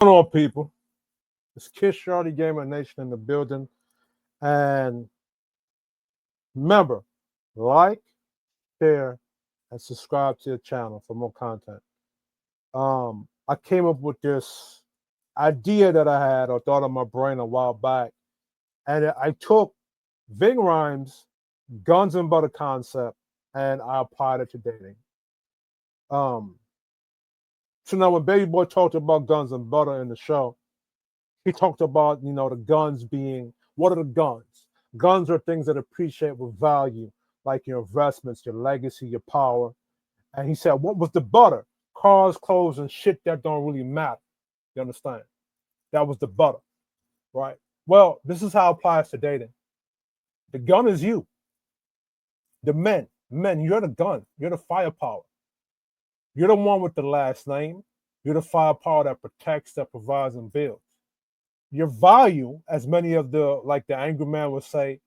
Going on, people? It's Kiss Shorty Gamer Nation in the building. And remember, like, share, and subscribe to the channel for more content. I came up with this idea that I had or thought in my brain a while back. And I took Ving Rhymes' guns and butter concept and I applied it to dating. Um, so now when Baby Boy talked about guns and butter in the show, he talked about, the guns being, what are the guns? Guns are things that appreciate with value, like your investments, your legacy, your power. And he said, what was the butter? Cars, clothes, and shit that don't really matter. You understand? That was the butter, right? Well, this is how it applies to dating. The gun is you. The men, you're the gun. You're the firepower. You're the one with the last name. You're the firepower that protects, that provides, and builds. Your value, as many of the angry man would say,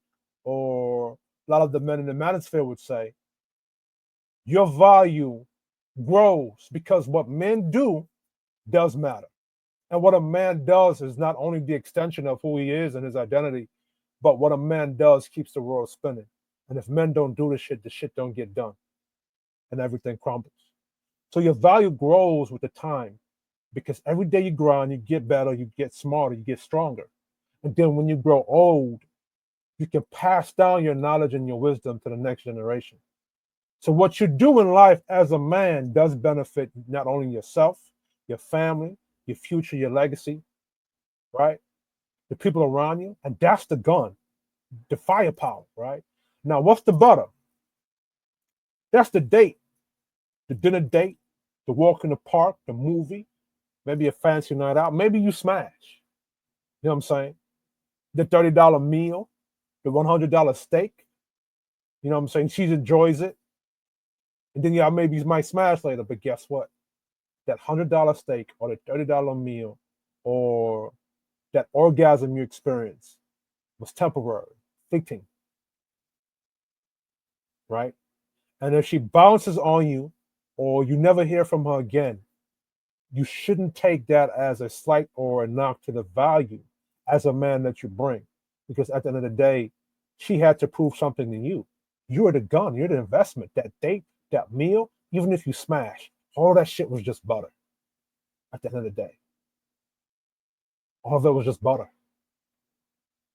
or a lot of the men in the manosphere would say, your value grows because what men do does matter. And what a man does is not only the extension of who he is and his identity, but what a man does keeps the world spinning. And if men don't do the shit don't get done and everything crumbles. So your value grows with the time because every day you grind, you get better, you get smarter, you get stronger. And then when you grow old, you can pass down your knowledge and your wisdom to the next generation. So what you do in life as a man does benefit not only yourself, your family, your future, your legacy, right? The people around you. And that's the gun, the firepower, right? Now, what's the butter? That's the date, the dinner date, the walk in the park, the movie, maybe a fancy night out. Maybe you smash. You know what I'm saying? The $30 meal, the $100 steak. You know what I'm saying? She enjoys it. And then y'all maybe might smash later, but guess what? That $100 steak or the $30 meal or that orgasm you experienced was temporary, fleeting, right? And if she bounces on you or you never hear from her again, you shouldn't take that as a slight or a knock to the value as a man that you bring. Because at the end of the day, she had to prove something to you. You're the gun, you're the investment. That date, that meal, even if you smash, all that shit was just butter at the end of the day. All of it was just butter.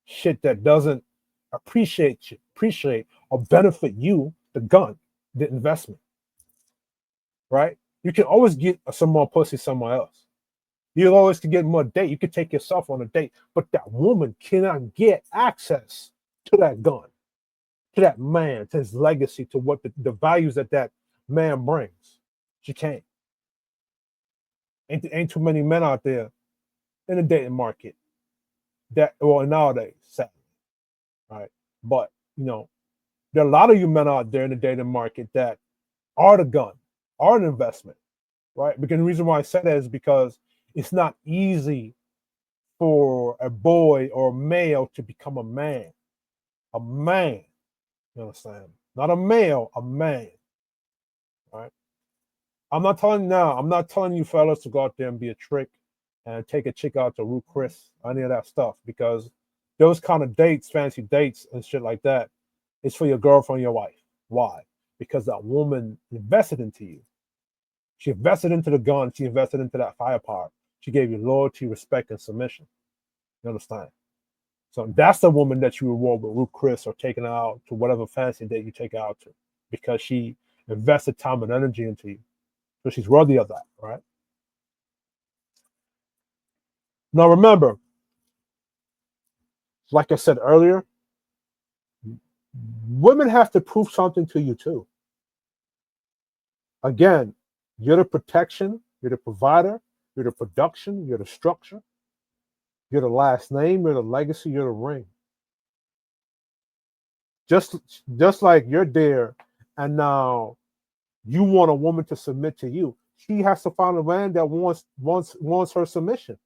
Shit that doesn't appreciate or benefit you, the gun, the investment, right? You can always get some more pussy somewhere else. You always can get more date. You can take yourself on a date, but that woman cannot get access to that gun, to that man, to his legacy, to what the values that man brings. She can't. Ain't too many men out there in the dating market that, well, nowadays, sadly, right? But there are a lot of you men out there in the dating market that are the gun, are an investment, right? Because the reason why I said that is because it's not easy for a boy or a male to become a man. A man, you understand? Not a male, a man, right? I'm not telling you fellas to go out there and be a trick and take a chick out to Ruth Chris, any of that stuff, because those kind of dates, fancy dates and shit like that, is for your girlfriend, your wife. Why? Because that woman invested into you. She invested into the gun. She invested into that firepower. She gave you loyalty, respect, and submission. You understand? So that's the woman that you reward with Ruth Chris or taking her out to whatever fancy date you take her out to, because she invested time and energy into you. So she's worthy of that, right? Now remember, like I said earlier, women have to prove something to you too. Again, you're the protection, you're the provider, you're the production, you're the structure, you're the last name, you're the legacy, you're the ring. Just like you're there, and now you want a woman to submit to you. She has to find a man that wants her submission.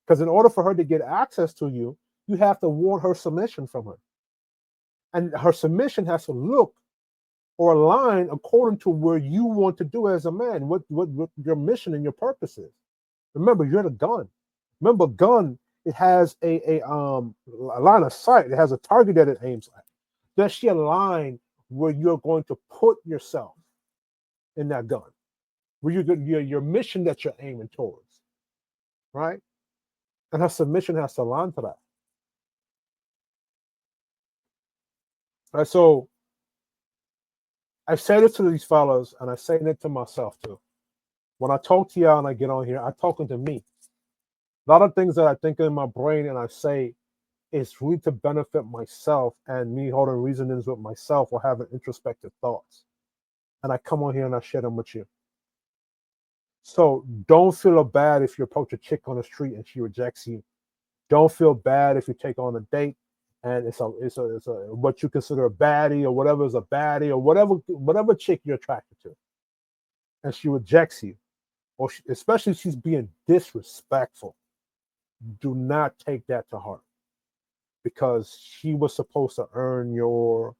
Because in order for her to get access to you, you have to want her submission from her. And her submission has to look or align according to where you want to do as a man, what your mission and your purpose is. Remember, you're the gun. Remember, gun, it has a line of sight. It has a target that it aims at. Does she a line where you're going to put yourself in that gun? Where your mission that you're aiming towards, right? And her submission has to align to that. Right. So I say this to these fellas, and I say it to myself too. When I talk to y'all and I get on here, I'm talking to me. A lot of things that I think in my brain and I say is really to benefit myself and me holding reasonings with myself or having introspective thoughts. And I come on here and I share them with you. So don't feel bad if you approach a chick on the street and she rejects you. Don't feel bad if you take on a date and it's a what you consider a baddie or whatever is a baddie or whatever chick you're attracted to, and she rejects you, or especially if she's being disrespectful. Do not take that to heart, because she was supposed to earn your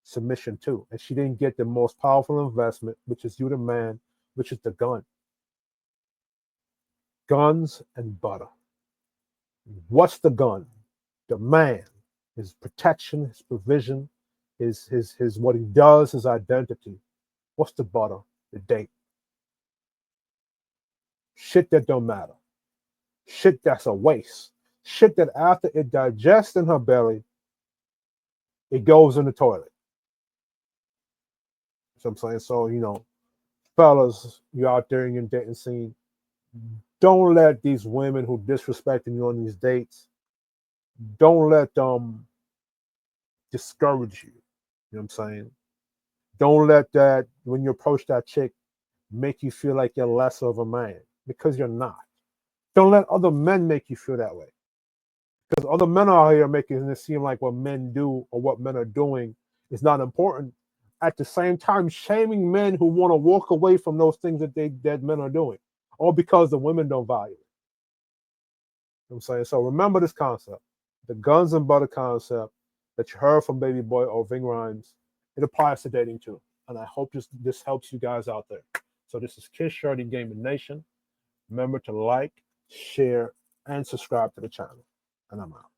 submission too, and she didn't get the most powerful investment, which is you, the man, which is the gun. Guns and butter. What's the gun? The man, his protection, his provision, his what he does, his identity. What's the butter? The date. Shit that don't matter. Shit that's a waste. Shit that after it digests in her belly, it goes in the toilet. So I'm saying, so fellas, you out there in your dating scene, don't let these women who disrespecting you on these dates, don't let them discourage you. You know what I'm saying? Don't let that, when you approach that chick, make you feel like you're less of a man, because you're not. Don't let other men make you feel that way, because other men are out here making it seem like what men do or what men are doing is not important. At the same time, shaming men who want to walk away from those things that men are doing, all because the women don't value it. You know what I'm saying? So remember this concept, the guns and butter concept that you heard from Baby Boy or Ving Rhymes. It applies to dating too. And I hope this helps you guys out there. So this is Kid Shorty Gaming Nation. Remember to like, share, and subscribe to the channel. And I'm out.